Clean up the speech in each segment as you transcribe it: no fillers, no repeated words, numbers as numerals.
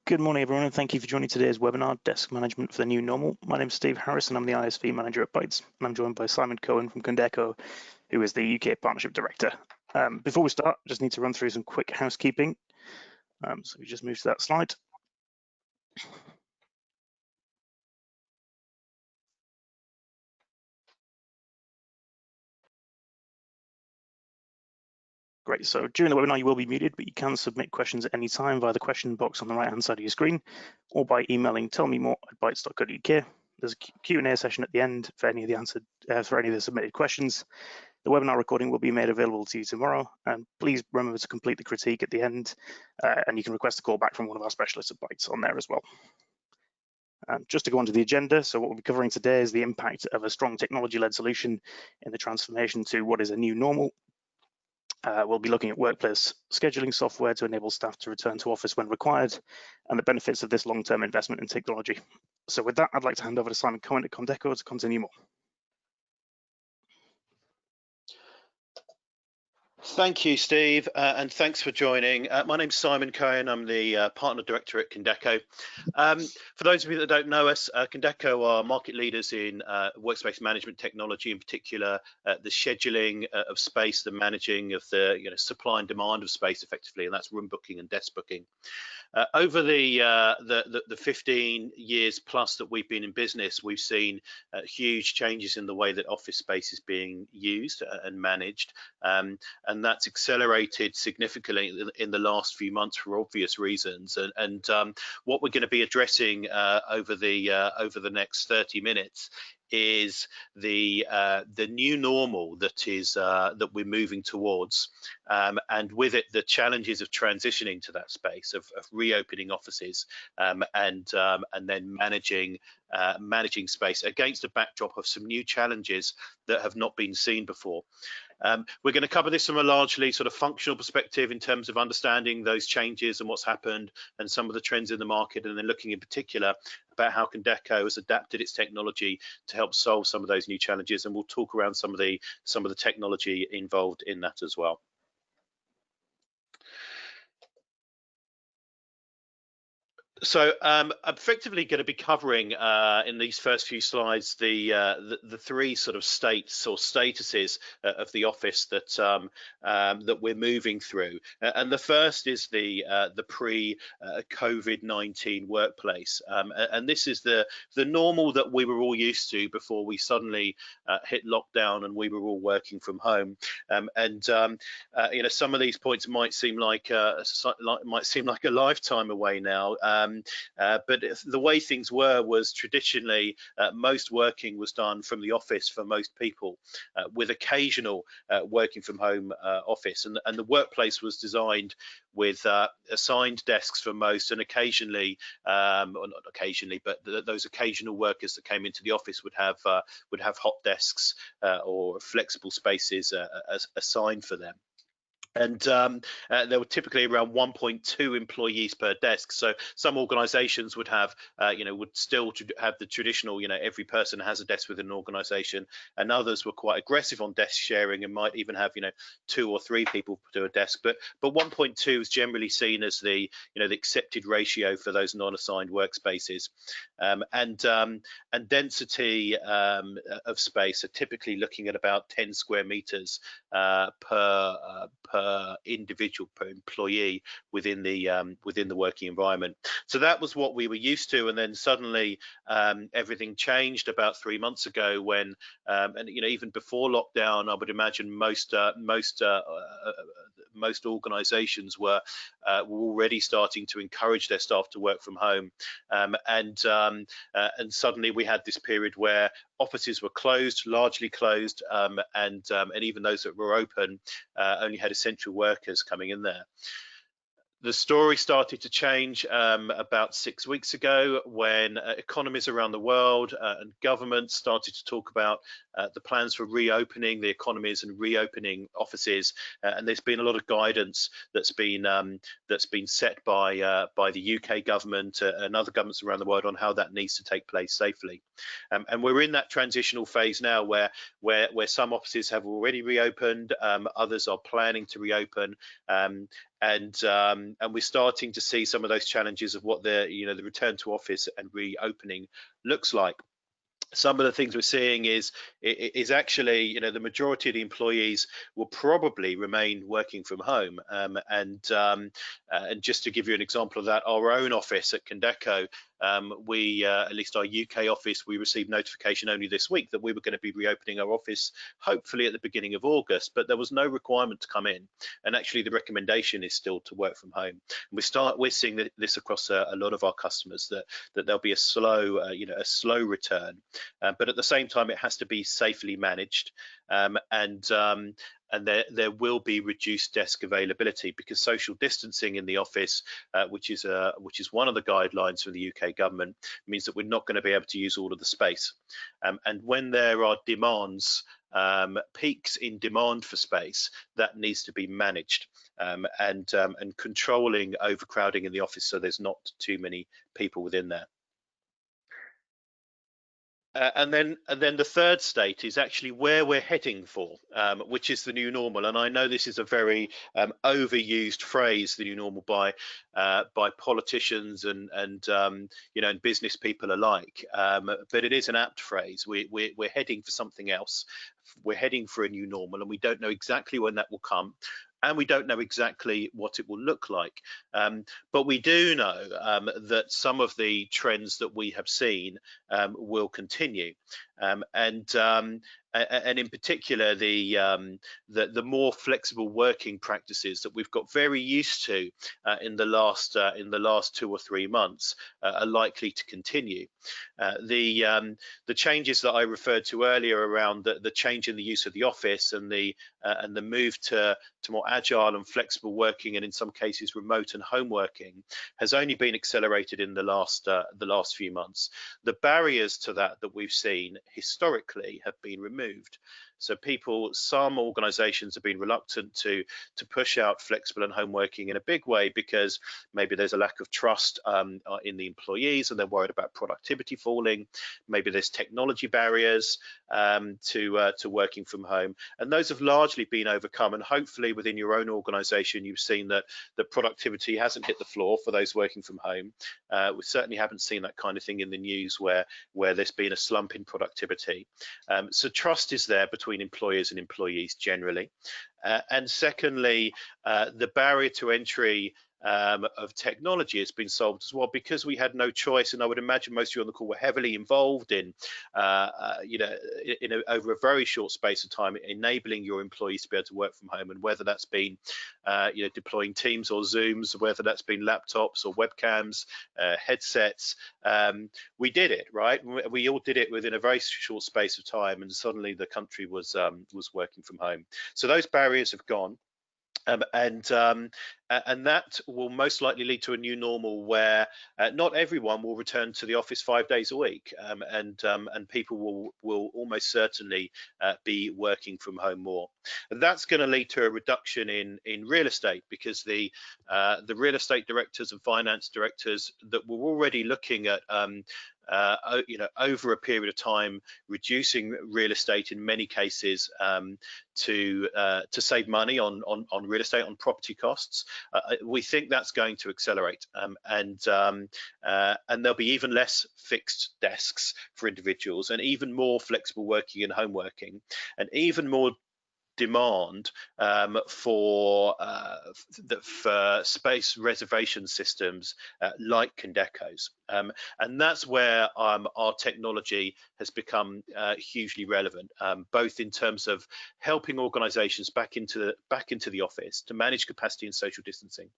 Good morning, everyone, and thank you for joining today's webinar, Desk Management for the New Normal. My name is Steve Harris, and I'm the ISV Manager at Bytes, and I'm joined by Simon Cohen from Condeco, who is the UK Partnership Director. Before we start, I just need to run through some quick housekeeping. So we just move to that slide. Great, so during the webinar you will be muted, but you can submit questions at any time via the question box on the right-hand side of your screen, or by emailing tellmemore@bytes.co.uk. There's a Q&A session at the end for any of the submitted questions. The webinar recording will be made available to you tomorrow, and please remember to complete the critique at the end, and you can request a call back from one of our specialists at Bytes on there as well. Just to go on to the agenda, so what we'll be covering today is the impact of a strong technology-led solution in the transformation to what is a new normal. We'll be looking at workplace scheduling software to enable staff to return to office when required, and the benefits of this long-term investment in technology. So with that, I'd like to hand over to Simon Cohen at Condeco to continue more. Thank you, Steve, and thanks for joining. My name's Simon Cohen. I'm the Partner Director at Condeco. For those of you that don't know us, Condeco are market leaders in workspace management technology, in particular the scheduling of space, the managing of the supply and demand of space effectively, and that's room booking and desk booking. Over the 15 years plus that we've been in business, we've seen huge changes in the way that office space is being used and managed, and that's accelerated significantly in the last few months for obvious reasons. And what we're going to be addressing over the next 30 minutes is the new normal that we're moving towards, and with it the challenges of transitioning to that space, of reopening offices, and then managing space against a backdrop of some new challenges that have not been seen before. We're going to cover this from a largely sort of functional perspective in terms of understanding those changes and what's happened and some of the trends in the market, and then looking in particular about how Condeco has adapted its technology to help solve some of those new challenges, and we'll talk around some of the technology involved in that as well. So I'm effectively going to be covering in these first few slides the three sort of states or statuses of the office that we're moving through, and the first is the pre-COVID-19 workplace, and this is the normal that we were all used to before we suddenly hit lockdown and we were all working from home. Some of these points might seem like a lifetime away now. But the way things was traditionally most working was done from the office for most people, with occasional working from home office, and the workplace was designed with assigned desks for most, and occasionally, or not occasionally, but those occasional workers that came into the office would have hot desks or flexible spaces assigned for them. And there were typically around 1.2 employees per desk. So some organisations would have, would still have the traditional, every person has a desk within an organisation, and others were quite aggressive on desk sharing and might even have, 2 or 3 people do a desk. But 1.2 is generally seen as the accepted ratio for those non-assigned workspaces, and density of space are typically looking at about 10 square meters per individual, per employee within the working environment. So that was what we were used to, and then suddenly everything changed about 3 months ago when, and even before lockdown, I would imagine most organisations were already starting to encourage their staff to work from home, and suddenly we had this period where offices were closed, largely closed, and even those that were open only had essential workers coming in there. The story started to change about 6 weeks ago when economies around the world and governments started to talk about the plans for reopening the economies and reopening offices, and there's been a lot of guidance that's been set by the UK government and other governments around the world on how that needs to take place safely. And we're in that transitional phase now where some offices have already reopened, others are planning to reopen, and we're starting to see some of those challenges of what the the return to office and reopening looks like. Some of the things we're seeing is actually, the majority of the employees will probably remain working from home. And just to give you an example of that, our own office at Condeco, we at least our UK office, we received notification only this week that we were going to be reopening our office hopefully at the beginning of August, but there was no requirement to come in, and actually the recommendation is still to work from home. And we're seeing this across a lot of our customers, that there'll be a slow a slow return. But at the same time, it has to be safely managed, and there will be reduced desk availability, because social distancing in the office, which is one of the guidelines from the UK government, means that we're not going to be able to use all of the space. And when there are demands, peaks in demand for space, that needs to be managed, and controlling overcrowding in the office so there's not too many people within there. And then the third state is actually where we're heading for, which is the new normal. And I know this is a very overused phrase, the new normal, by politicians and business people alike. But it is an apt phrase. We're heading for something else. We're heading for a new normal, and we don't know exactly when that will come. And we don't know exactly what it will look like. But we do know that some of the trends that we have seen will continue. And in particular, the more flexible working practices that we've got very used to in the last 2 or 3 months are likely to continue. The changes that I referred to earlier around the change in the use of the office and the move to more agile and flexible working, and in some cases remote and home working, has only been accelerated in the last few months. The barriers to that we've seen historically have been removed. So some organizations have been reluctant to push out flexible and home working in a big way, because maybe there's a lack of trust in the employees, and they're worried about productivity falling. Maybe there's technology barriers to working from home, and those have largely been overcome. And hopefully within your own organization, you've seen that the productivity hasn't hit the floor for those working from home. We certainly haven't seen that kind of thing in the news where there's been a slump in productivity. So trust is there between employers and employees generally. And secondly, the barrier to entry of technology has been solved as well, because we had no choice. And I would imagine most of you on the call were heavily involved in over a very short space of time, enabling your employees to be able to work from home. And whether that's been deploying Teams or Zooms, whether that's been laptops or webcams, headsets, we did it, right? We all did it within a very short space of time, and suddenly the country was working from home. So those barriers have gone. And that will most likely lead to a new normal where not everyone will return to the office 5 days a week, and people will almost certainly be working from home more. And that's going to lead to a reduction in real estate, because the real estate directors and finance directors that were already looking at over a period of time, reducing real estate in many cases to save money on real estate, on property costs. We think that's going to accelerate, and there'll be even less fixed desks for individuals, and even more flexible working and home working, and even more demand for space reservation systems like Condeco's, and that's where our technology has become hugely relevant, both in terms of helping organizations back into the office to manage capacity and social distancing,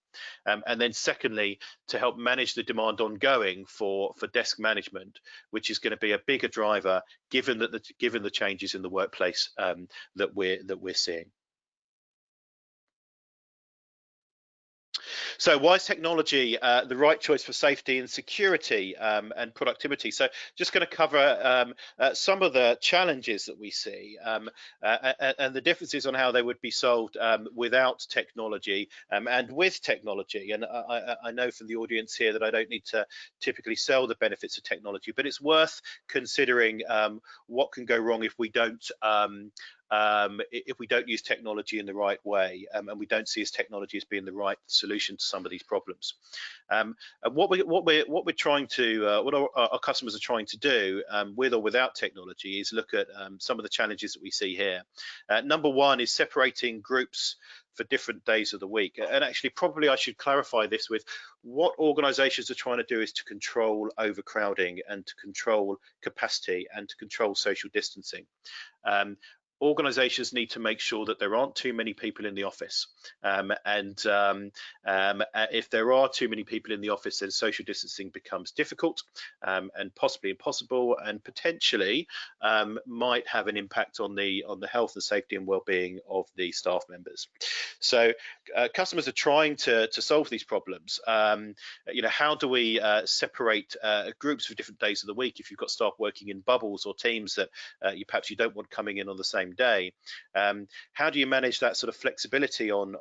and then secondly, to help manage the demand ongoing for desk management, which is going to be a bigger driver given the changes in the workplace that we're seeing. So why is technology the right choice for safety and security and productivity? So just going to cover some of the challenges that we see and the differences on how they would be solved without technology and with technology. And I know from the audience here that I don't need to typically sell the benefits of technology, but it's worth considering what can go wrong if we don't if we don't use technology in the right way, and we don't see as technology as being the right solution to some of these problems. And what we're trying to, what our customers are trying to do, with or without technology, is look at some of the challenges that we see here. Number one is separating groups for different days of the week. And actually, probably I should clarify this with what organizations are trying to do is to control overcrowding and to control capacity and to control social distancing. Organizations need to make sure that there aren't too many people in the office. If there are too many people in the office, then social distancing becomes difficult and possibly impossible, and potentially might have an impact on the health and safety and well-being of the staff members. So customers are trying to solve these problems. How do we separate groups for different days of the week if you've got staff working in bubbles or teams that perhaps you don't want coming in on the same day? How do you manage that sort of flexibility on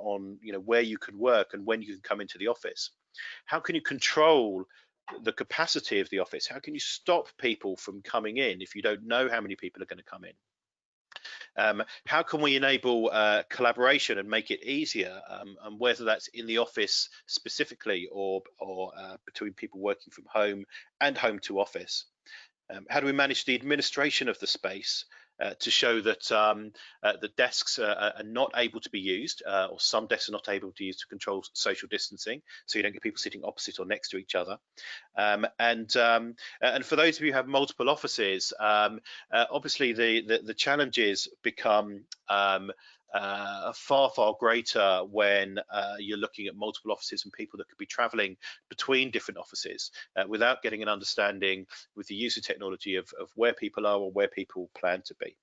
where you can work and when you can come into the office? How can you control the capacity of the office? How can you stop people from coming in if you don't know how many people are going to come in? How can we enable collaboration and make it easier, and whether that's in the office specifically or between people working from home and home to office? How do we manage the administration of the space to show that the desks are not able to be used, or some desks are not able to use to control social distancing, so you don't get people sitting opposite or next to each other? And for those of you who have multiple offices, obviously the challenges become far greater when you're looking at multiple offices and people that could be traveling between different offices without getting an understanding with the use of technology of where people are or where people plan to be.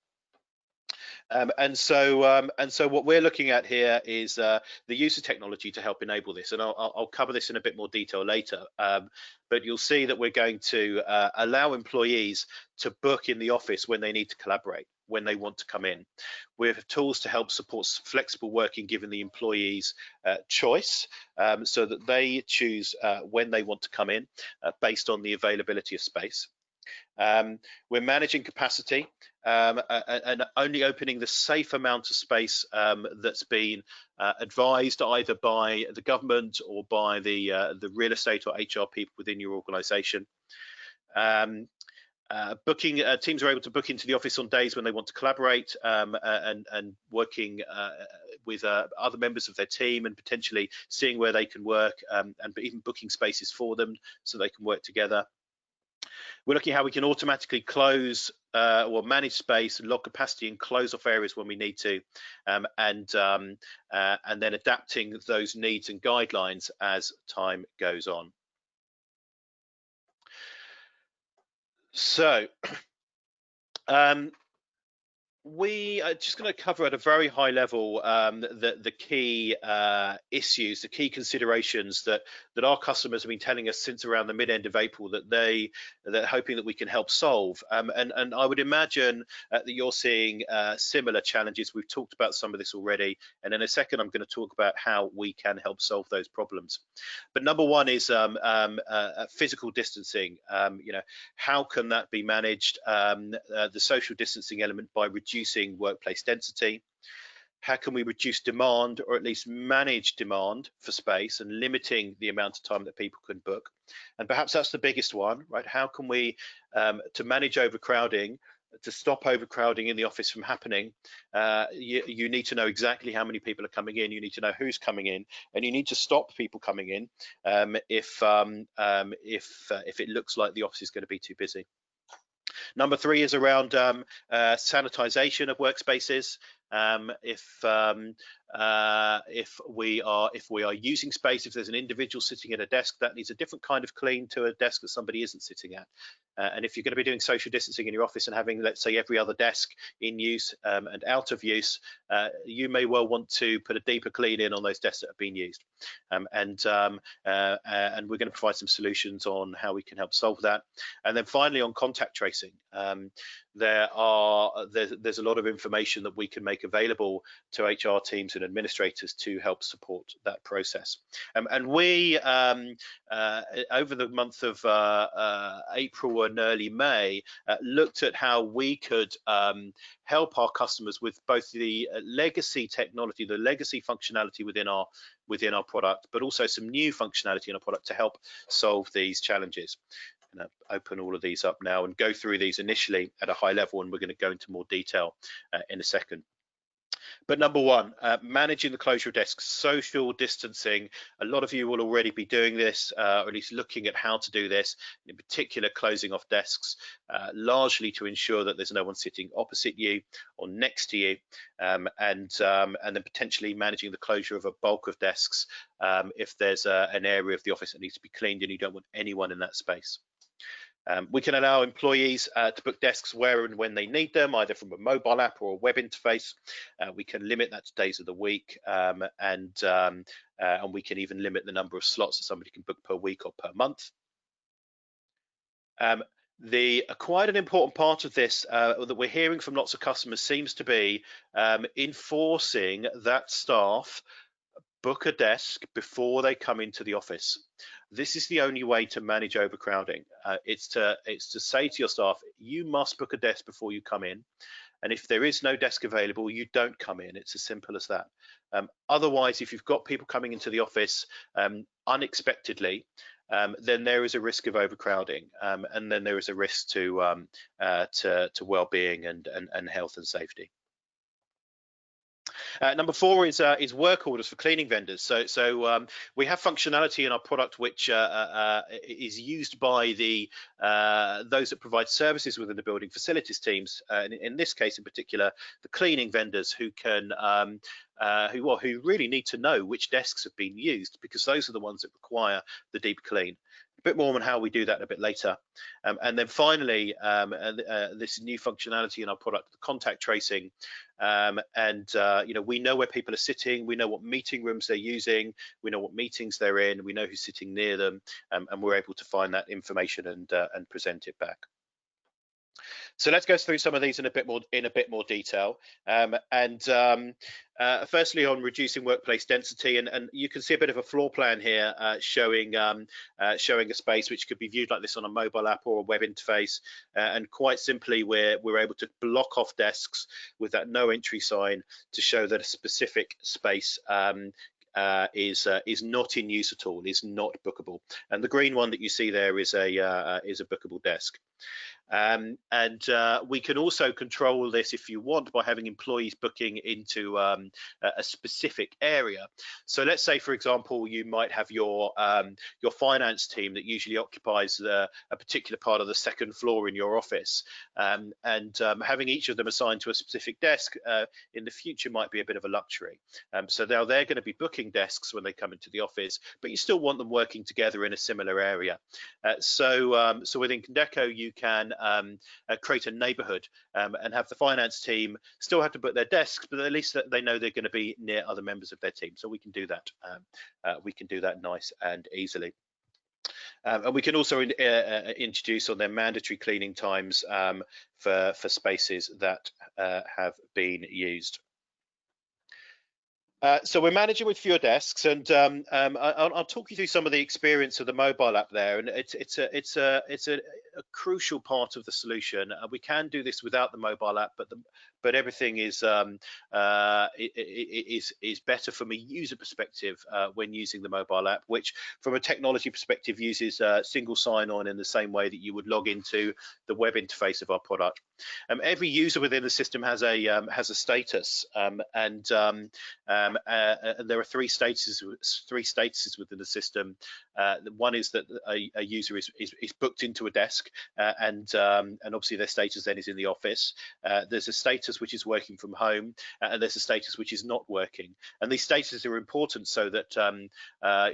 And so what we're looking at here is the use of technology to help enable this, and I'll cover this in a bit more detail later. But you'll see that we're going to allow employees to book in the office when they need to collaborate, when they want to come in. We have tools to help support flexible working, given the employees choice, so that they choose when they want to come in based on the availability of space. We're managing capacity and only opening the safe amount of space that's been advised either by the government or by the real estate or HR people within your organisation. Booking teams are able to book into the office on days when they want to collaborate, and working with other members of their team, and potentially seeing where they can work, and even booking spaces for them so they can work together. We're looking at how we can automatically close or manage space and log capacity and close off areas when we need to, and then adapting those needs and guidelines as time goes on. So we are just going to cover at a very high level the key issues, the key considerations that our customers have been telling us since around the mid-end of April that they're hoping that we can help solve. And I would imagine that you're seeing similar challenges. We've talked about some of this already, and in a second I'm going to talk about how we can help solve those problems. But number one is physical distancing. How can that be managed? The social distancing element by reducing workplace density. How can we reduce demand, or at least manage demand for space, and limiting the amount of time that people can book? And perhaps that's the biggest one, right? How can we, to manage overcrowding, to stop overcrowding in the office from happening, you need to know exactly how many people are coming in, you need to know who's coming in, and you need to stop people coming in if it looks like the office is going to be too busy. Number three is around sanitization of workspaces. If we are using space, if there's an individual sitting at a desk, that needs a different kind of clean to a desk that somebody isn't sitting at. And if you're going to be doing social distancing in your office and having, let's say, every other desk in use and out of use, you may well want to put a deeper clean in on those desks that have been used. And we're going to provide some solutions on how we can help solve that. And then finally, on contact tracing, there's a lot of information that we can make available to HR teams and administrators to help support that process. And we, over the month of April and early May, looked at how we could help our customers with both the legacy technology, the legacy functionality within our product, but also some new functionality in our product to help solve these challenges. I'm going to open all of these up now and go through these initially at a high level, and we're going to go into more detail in a second. But number one, managing the closure of desks, social distancing. A lot of you will already be doing this, or at least looking at how to do this, in particular closing off desks, largely to ensure that there's no one sitting opposite you or next to you, and then potentially managing the closure of a bulk of desks if there's an area of the office that needs to be cleaned and you don't want anyone in that space. We can allow employees to book desks where and when they need them, either from a mobile app or a web interface. We can limit that to days of the week, and we can even limit the number of slots that somebody can book per week or per month. Quite an important part of this that we're hearing from lots of customers seems to be enforcing that staff book a desk before they come into the office. This is the only way to manage overcrowding. It's to say to your staff, you must book a desk before you come in, and if there is no desk available, you don't come in. It's as simple as that. Otherwise, if you've got people coming into the office unexpectedly, then there is a risk of overcrowding, and then there is a risk to well-being and health and safety. Number four is work orders for cleaning vendors. So we have functionality in our product which is used by those that provide services within the building facilities teams. In this case, in particular, the cleaning vendors who can who really need to know which desks have been used, because those are the ones that require the deep clean. A bit more on how we do that a bit later. And then finally, this new functionality in our product, the contact tracing. We know where people are sitting, we know what meeting rooms they're using, we know what meetings they're in, we know who's sitting near them, and we're able to find that information and present it back. So let's go through some of these in a bit more detail. Firstly, on reducing workplace density, and you can see a bit of a floor plan here showing a space which could be viewed like this on a mobile app or a web interface. And quite simply, we're able to block off desks with that no entry sign to show that a specific space is not in use at all, is not bookable. And the green one that you see there is a bookable desk. We can also control this if you want by having employees booking into a specific area. So let's say, for example, you might have your finance team that usually occupies a particular part of the second floor in your office, having each of them assigned to a specific desk in the future might be a bit of a luxury. So they're going to be booking desks when they come into the office, but you still want them working together in a similar area. So within Condeco, you can create a neighborhood and have the finance team still have to book their desks, but at least that they know they're going to be near other members of their team. So we can do that. We can do that nice and easily. And we can also introduce on their mandatory cleaning times for spaces that have been used. So we're managing with fewer desks, and I'll talk you through some of the experience of the mobile app there, and it's a crucial part of the solution. We can do this without the mobile app, but everything is better from a user perspective when using the mobile app, which from a technology perspective uses single sign-on in the same way that you would log into the web interface of our product. Every user within the system has a status, and there are three statuses within the system. One is that a user is booked into a desk, and obviously their status then is in the office. There's a status which is working from home, and there's a status which is not working. And these statuses are important so that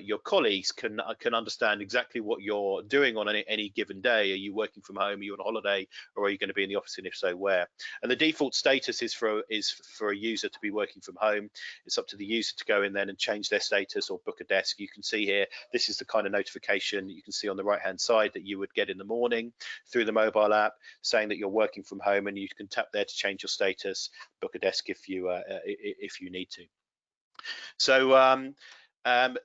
your colleagues can understand exactly what you're doing on any given day. Are you working from home? Are you on holiday? Or are you going to be in the office, and if so, where? And the default status is for a user to be working from home. It's up to the user to go in then and change their status or book a desk. You can see here, this is the kind of notification you can see on the right hand side that you would get in the morning through the mobile app saying that you're working from home, and you can tap there to change your status, book a desk if you need to. So and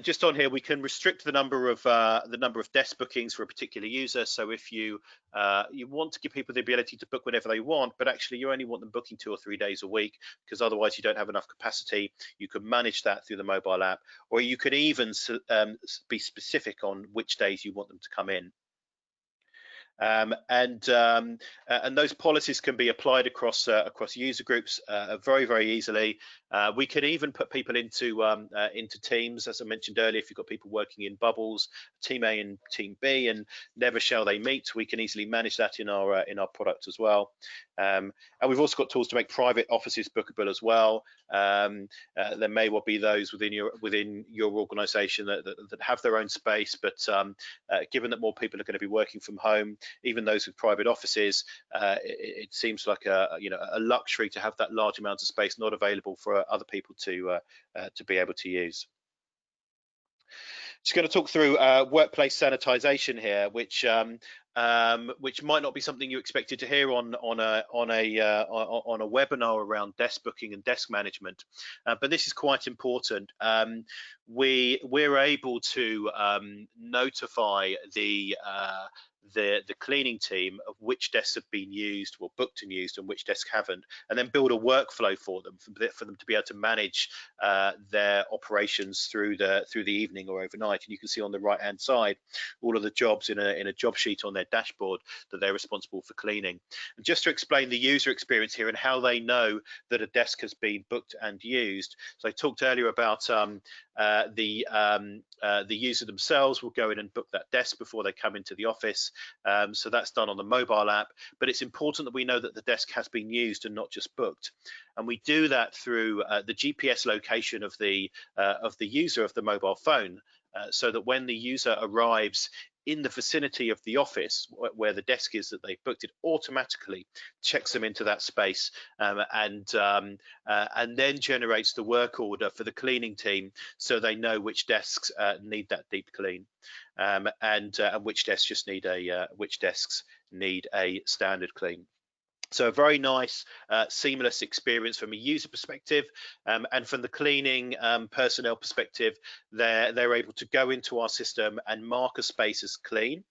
just on here, we can restrict the number of desk bookings for a particular user. So if you want to give people the ability to book whenever they want, but actually you only want them booking 2 or 3 days a week, because otherwise you don't have enough capacity, you can manage that through the mobile app, or you can even be specific on which days you want them to come in. And those policies can be applied across user groups very easily. We can even put people into teams, as I mentioned earlier. If you've got people working in bubbles, team A and team B, and never shall they meet, we can easily manage that in our product as well. And we've also got tools to make private offices bookable as well. There may well be those within your organisation that have their own space, but given that more people are going to be working from home, even those with private offices, it seems like a luxury to have that large amount of space not available for other people to be able to use. Just going to talk through workplace sanitization here, which might not be something you expected to hear on a webinar around desk booking and desk management, but this is quite important. We're able to notify the cleaning team of which desks have been used or booked and used and which desks haven't, and then build a workflow for them to be able to manage their operations through the evening or overnight. And you can see on the right hand side all of the jobs in a job sheet on their dashboard that they're responsible for cleaning. And just to explain the user experience here and how they know that a desk has been booked and used. So I talked earlier about the user themselves will go in and book that desk before they come into the office. So that's done on the mobile app, but it's important that we know that the desk has been used and not just booked. And we do that through the GPS location of the user of the mobile phone, so that when the user arrives in the vicinity of the office where the desk is that they've booked, it automatically checks them into that space, and then generates the work order for the cleaning team, so they know which desks need that deep clean, and which desks need a standard clean. So a very nice, seamless experience from a user perspective, and from the cleaning personnel perspective. They're able to go into our system and mark a space as clean,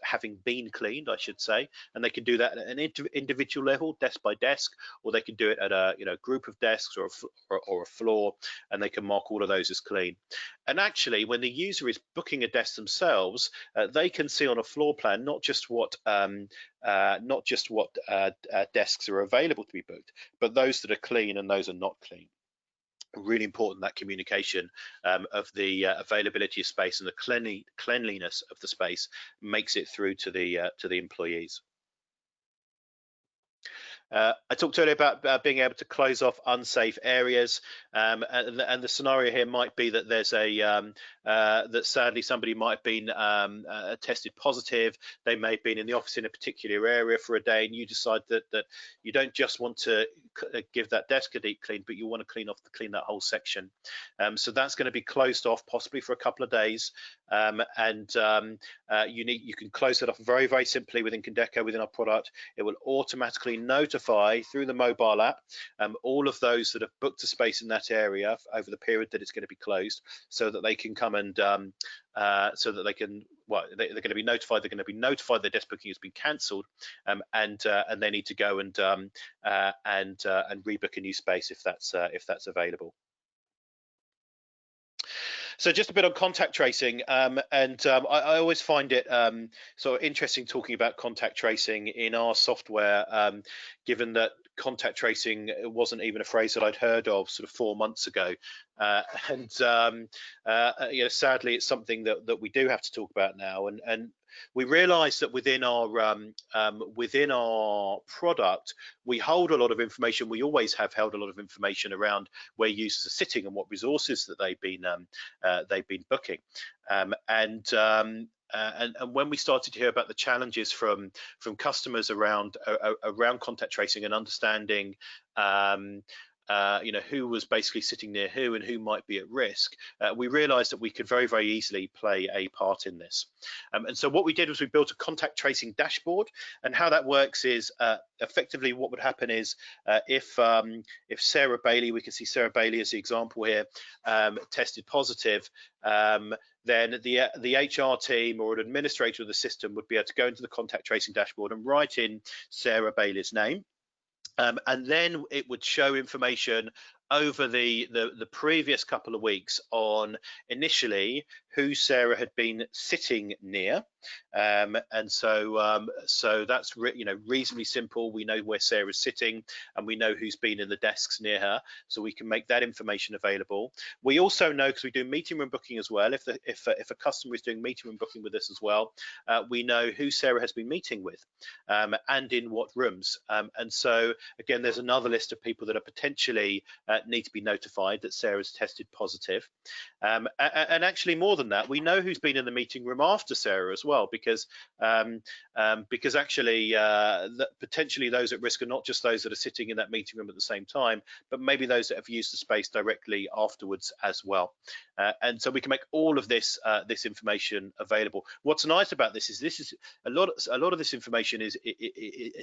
having been cleaned, I should say, and they can do that at an individual level, desk by desk, or they can do it at a group of desks or a floor, and they can mark all of those as clean. And actually, when the user is booking a desk themselves, they can see on a floor plan not just what desks are available to be booked, but those that are clean and those are not clean. Really important, that communication of the availability of space and the cleanliness of the space makes it through to the employees. I talked earlier about being able to close off unsafe areas, and the scenario here might be that there's that sadly somebody might have been tested positive. They may have been in the office in a particular area for a day, and you decide that you don't just want to give that desk a deep clean, but you want to clean that whole section. So that's going to be closed off possibly for a couple of days, and you can close it off very simply within Condeco, within our product. It will automatically notify through the mobile app all of those that have booked a space in that area over the period that it's going to be closed, so that they can come and they're going to be notified. They're going to be notified their desk booking has been cancelled, and they need to go and rebook a new space if that's available. So just a bit on contact tracing, and I always find it sort of interesting talking about contact tracing in our software, given that contact tracing wasn't even a phrase that I'd heard of sort of 4 months ago, and sadly it's something that we do have to talk about now, and we realize that within our product we hold a lot of information. We always have held a lot of information around where users are sitting and what resources that they've been booking, and when we started to hear about the challenges from customers around contact tracing and understanding who was basically sitting near who and who might be at risk, we realized that we could very, very easily play a part in this. And so what we did was we built a contact tracing dashboard, and how that works is effectively what would happen is if Sarah Bailey, we can see Sarah Bailey as the example here, tested positive, then the HR team or an administrator of the system would be able to go into the contact tracing dashboard and write in Sarah Bailey's name. And then it would show information over the previous couple of weeks on initially who Sarah had been sitting near, and so that's reasonably simple. We know where Sarah's sitting, and we know who's been in the desks near her, so we can make that information available. We also know, because we do meeting room booking as well, if a customer is doing meeting room booking with us as well, we know who Sarah has been meeting with, and in what rooms. And so again, there's another list of people that are potentially need to be notified that Sarah's tested positive. And actually, more than that, we know who's been in the meeting room after Sarah as well, because actually potentially those at risk are not just those that are sitting in that meeting room at the same time, but maybe those that have used the space directly afterwards as well. And so we can make all of this information available. What's nice about this is a lot of this information is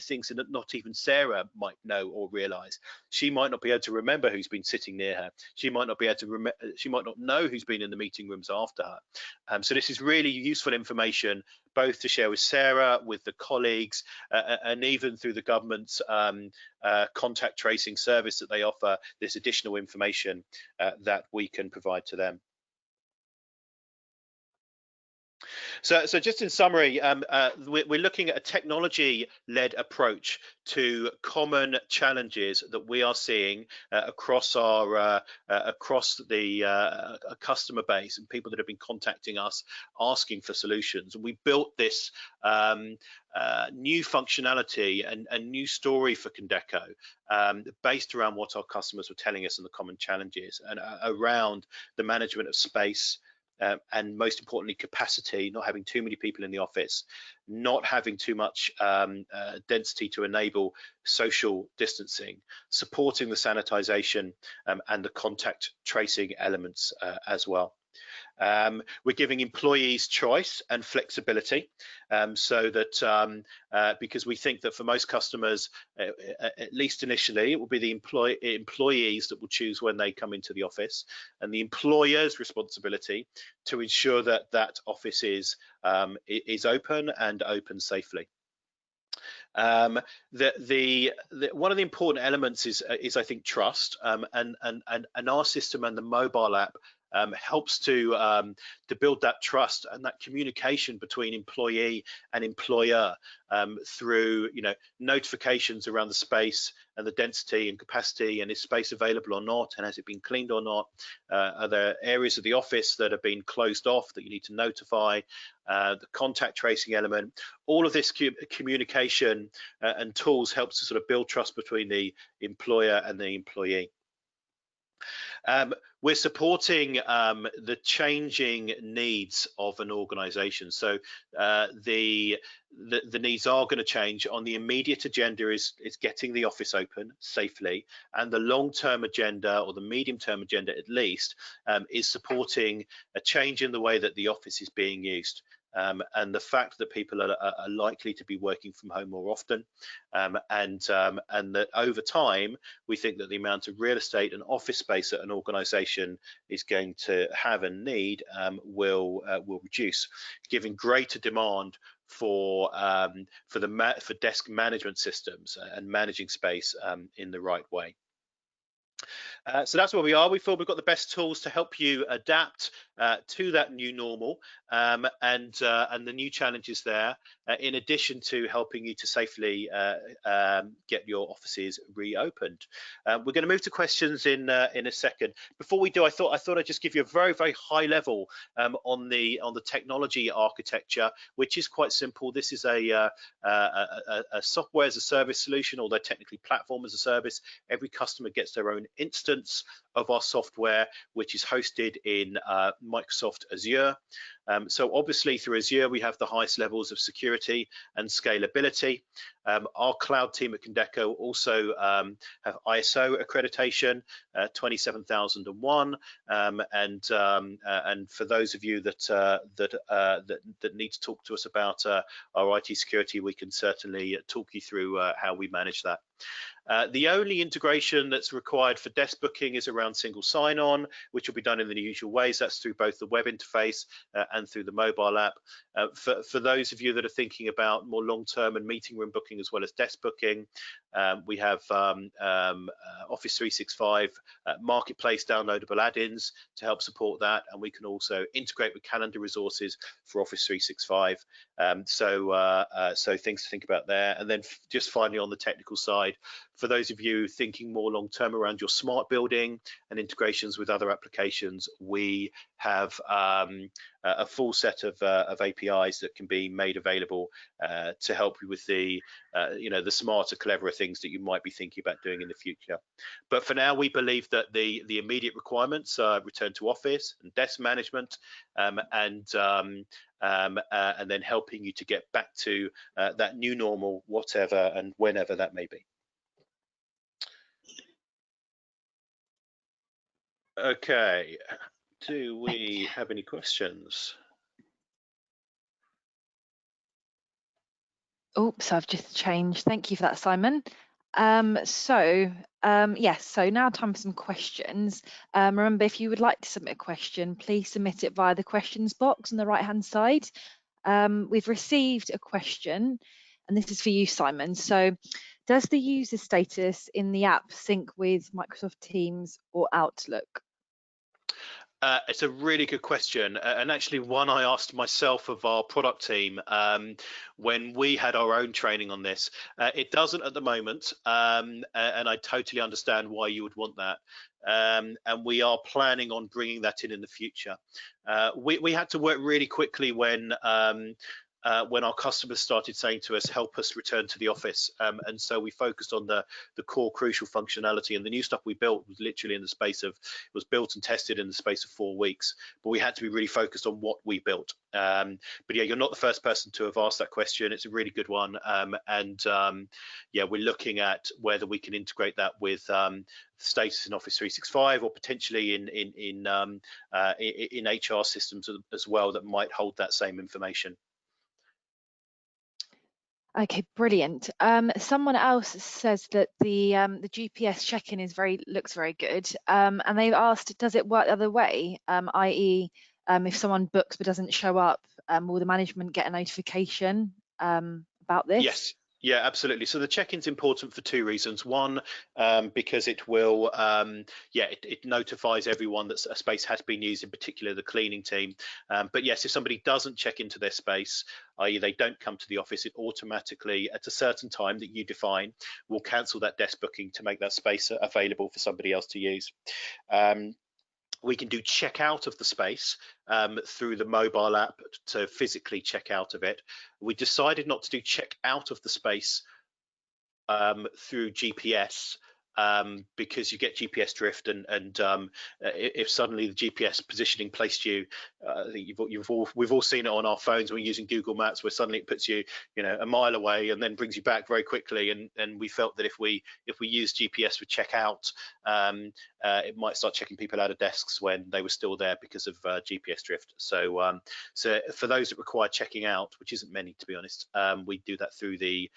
things that not even Sarah might know or realize. She might not be able to remember who's been sitting near her. She might not be able to she might not know who's been in the meeting rooms after her. So this is really useful information, both to share with Sarah, with the colleagues, and even through the government's contact tracing service that they offer, this additional information that we can provide to them. So just in summary, we're looking at a technology-led approach to common challenges that we are seeing across the customer base and people that have been contacting us asking for solutions. And we built this new functionality and new story for Condeco based around what our customers were telling us and the common challenges, and around the management of space, and most importantly, capacity, not having too many people in the office, not having too much density to enable social distancing, supporting the sanitization and the contact tracing elements as well. We're giving employees choice and flexibility, so that because we think that for most customers, at least initially, it will be the employees that will choose when they come into the office, and the employer's responsibility to ensure that that office is open and open safely. One of the important elements is I think trust, and our system and the mobile app helps to build that trust and that communication between employee and employer through notifications around the space and the density and capacity, and is space available or not, and has it been cleaned or not, are there areas of the office that have been closed off that you need to notify, the contact tracing element. All of this communication and tools helps to sort of build trust between the employer and the employee. We're supporting the changing needs of an organization. So the needs are going to change. On the immediate agenda is getting the office open safely, and the long-term agenda, or the medium-term agenda at least, is supporting a change in the way that the office is being used. And the fact that people are likely to be working from home more often, and that over time we think that the amount of real estate and office space that an organisation is going to have and need will reduce, giving greater demand for desk management systems and managing space in the right way. So that's where we are. We feel we've got the best tools to help you adapt to that new normal and the new challenges there, in addition to helping you to safely get your offices reopened. We're going to move to questions in a second. Before we do, I thought I'd just give you a very, very high level on the technology architecture, which is quite simple. This is a software as a service solution, although technically platform as a service. Every customer gets their own instance of our software, which is hosted in Microsoft Azure. So obviously through Azure, we have the highest levels of security and scalability. Our cloud team at Condeco also have ISO accreditation, 27001, and for those of you that need to talk to us about our IT security, we can certainly talk you through how we manage that. The only integration that's required for desk booking is around single sign-on, which will be done in the usual ways. That's through both the web interface and through the mobile app. For those of you that are thinking about more long-term and meeting room booking as well as desk booking, we have Office 365 marketplace downloadable add-ins to help support that, and we can also integrate with calendar resources for Office 365. So things to think about there. And then just finally on the technical side, for those of you thinking more long term around your smart building and integrations with other applications, we have a full set of APIs that can be made available to help you with the the smarter, cleverer things that you might be thinking about doing in the future. But for now, we believe that the immediate requirements are return to office and desk management, and then helping you to get back to that new normal, whatever and whenever that may be. Okay, do we have any questions? Oops, I've just changed. Thank you for that, Simon. Yes, so now time for some questions. Remember, if you would like to submit a question, please submit it via the questions box on the right-hand side. We've received a question, and this is for you, Simon. So, does the user status in the app sync with Microsoft Teams or Outlook? It's a really good question, and actually one I asked myself of our product team when we had our own training on this. It doesn't at the moment, and I totally understand why you would want that. And we are planning on bringing that in the future. We had to work really quickly when our customers started saying to us, help us return to the office. And so we focused on the core crucial functionality, and the new stuff we built was literally in the space of, it was built and tested in the space of 4 weeks, but we had to be really focused on what we built. But yeah, you're not the first person to have asked that question. It's a really good one. Yeah, we're looking at whether we can integrate that with status in Office 365 or potentially in HR systems as well that might hold that same information. Okay, brilliant. Someone else says that the GPS check-in is looks very good, and they've asked, does it work the other way? I.e., if someone books but doesn't show up, will the management get a notification about this? Yes. Yeah, absolutely. So the check-in's important for 2 reasons. One, because it will, it notifies everyone that a space has been used, in particular the cleaning team. But yes, if somebody doesn't check into their space, i.e. they don't come to the office, it automatically, at a certain time that you define, will cancel that desk booking to make that space available for somebody else to use. We can do check out of the space through the mobile app to physically check out of it. We decided not to do check out of the space through GPS because you get GPS drift, and if suddenly the GPS positioning placed you, we've all seen it on our phones when we're using Google Maps, where suddenly it puts you a mile away and then brings you back very quickly. And we felt that if we use GPS for checkout, it might start checking people out of desks when they were still there because of GPS drift. So for those that require checking out, which isn't many to be honest, we do that through the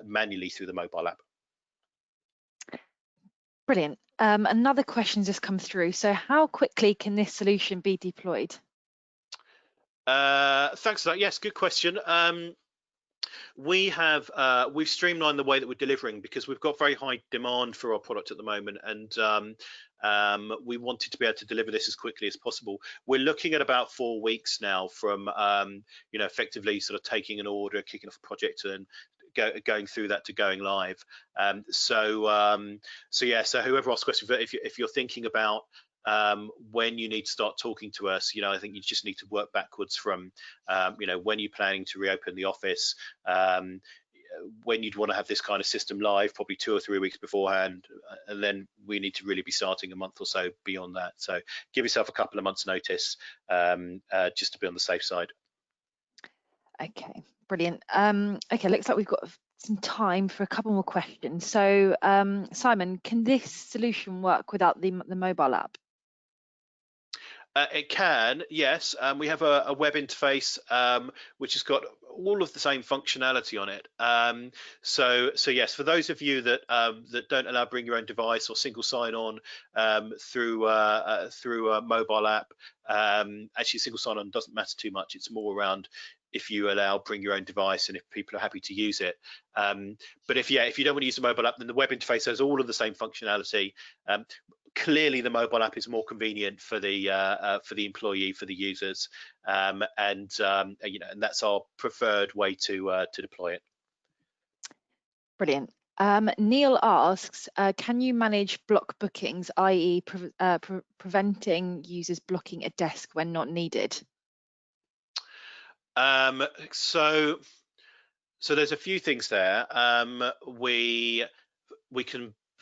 manually through the mobile app. Brilliant. Another question just come through. So how quickly can this solution be deployed? Thanks for that. Yes, good question. We've streamlined the way that we're delivering because we've got very high demand for our product at the moment, and we wanted to be able to deliver this as quickly as possible. We're looking at about 4 weeks now from effectively sort of taking an order, kicking off a project, and going through that to going live. So whoever asked the question, if you're thinking about when you need to start talking to us, I think you just need to work backwards from when you're planning to reopen the office. when you'd want to have this kind of system live, probably 2 or 3 weeks beforehand, and then we need to really be starting a month or so beyond that. So give yourself a couple of months notice, just to be on the safe side. Okay, brilliant. Okay, looks like we've got some time for a couple more questions. So Simon, can this solution work without the mobile app? It can, yes. We have a web interface which has got all of the same functionality on it. So yes, for those of you that that don't allow bring your own device or single sign-on through a mobile app, actually single sign-on doesn't matter too much. It's more around if you allow bring your own device and if people are happy to use it. But if you don't want to use the mobile app, then the web interface has all of the same functionality. Clearly, the mobile app is more convenient for the employee, for the users, and that's our preferred way to deploy it. Brilliant. Neil asks, can you manage block bookings, i.e. preventing users blocking a desk when not needed? So there's a few things there.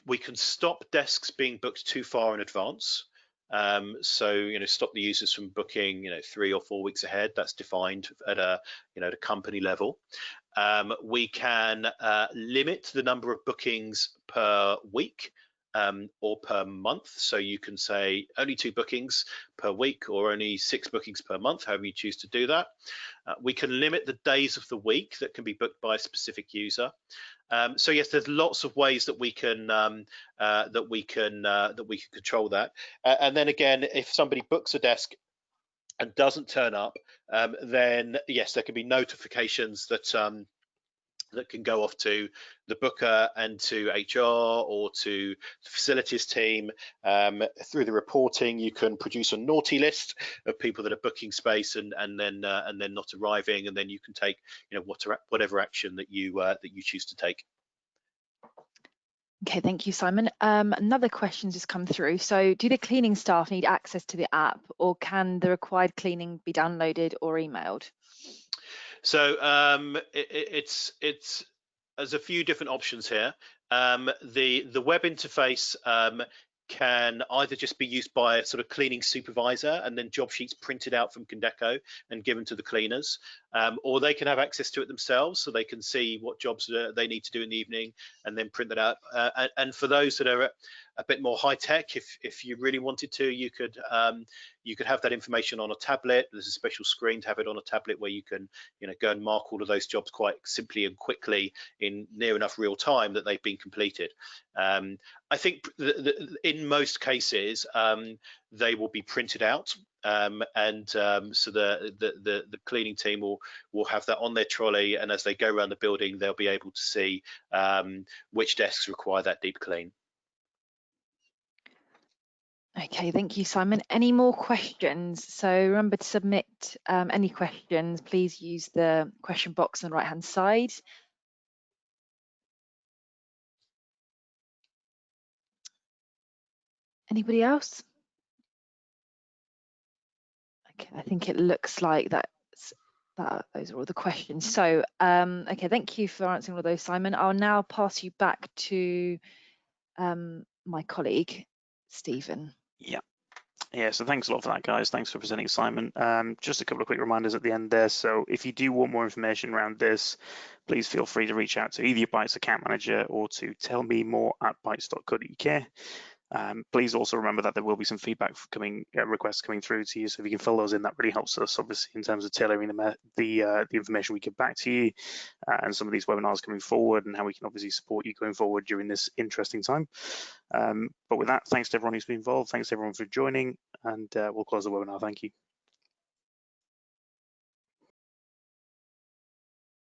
We can stop desks being booked too far in advance. So stop the users from booking 3 or 4 weeks ahead. That's defined at a at a company level. We can limit the number of bookings per week or per month. So you can say only 2 bookings per week or only 6 bookings per month, however you choose to do that. We can limit the days of the week that can be booked by a specific user. So yes, there's lots of ways that we can control that. And then again, if somebody books a desk and doesn't turn up, then yes, there can be notifications that that can go off to the booker and to HR or to the facilities team. Through the reporting, you can produce a naughty list of people that are booking space and then not arriving, and then you can take whatever action that you choose to take. Okay, thank you, Simon. Another question just come through. So do the cleaning staff need access to the app, or can the required cleaning be downloaded or emailed? So there's a few different options here. The web interface can either just be used by a sort of cleaning supervisor and then job sheets printed out from Condeco and given to the cleaners, or they can have access to it themselves, so they can see what jobs they need to do in the evening and then print that out. And for those that are a bit more high tech, if you really wanted to, you could have that information on a tablet. There's a special screen to have it on a tablet where you can go and mark all of those jobs quite simply and quickly in near enough real time that they've been completed. I think in most cases they will be printed out, and so the cleaning team will have that on their trolley, and as they go around the building, they'll be able to see which desks require that deep clean. Okay, thank you, Simon. Any more questions? So remember to submit any questions. Please use the question box on the right-hand side. Anybody else? Okay, I think it looks like those are all the questions. So, okay, thank you for answering all those, Simon. I'll now pass you back to my colleague, Stephen. Yeah, so thanks a lot for that, guys. Thanks for presenting, Simon. Just a couple of quick reminders at the end there. So if you do want more information around this, please feel free to reach out to either your Bytes account manager or to tellmemore@bytes.co.uk. Please also remember that there will be some feedback requests coming through to you. So if you can fill those in, that really helps us, obviously, in terms of tailoring the information we give back to you and some of these webinars coming forward, and how we can obviously support you going forward during this interesting time. But with that, thanks to everyone who's been involved. Thanks to everyone for joining, and we'll close the webinar. Thank you.